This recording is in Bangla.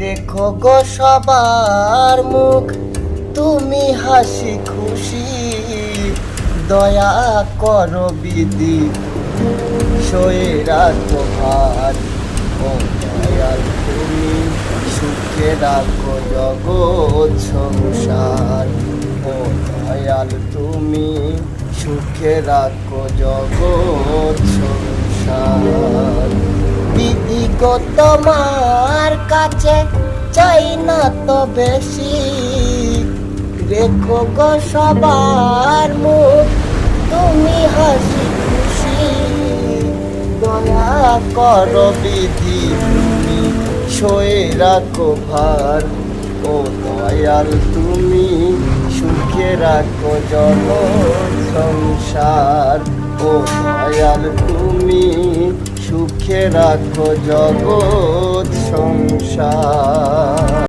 রেখো গো সবার মুখ তুমি হাসি খুশি, দয়া করো বিধি সয়ে রাখো ভার। ও দয়াল তুমি সুখে রাখো জগৎ সংসার। ও দয়াল তুমি সুখে রাখো জগৎ সংসার। বিধি গো তোমার কাছে চাই না তো বেশি, রেখো গো সবার মুখ তুমি হাসি খুশি, দয়া করো বিধি তুমি সয়ে রাখো ভার। ও দয়াল তুমি সুখে রাখো জগৎ সংসার। ও দয়াল তুমি সুখে রাখো জগৎ সংসার।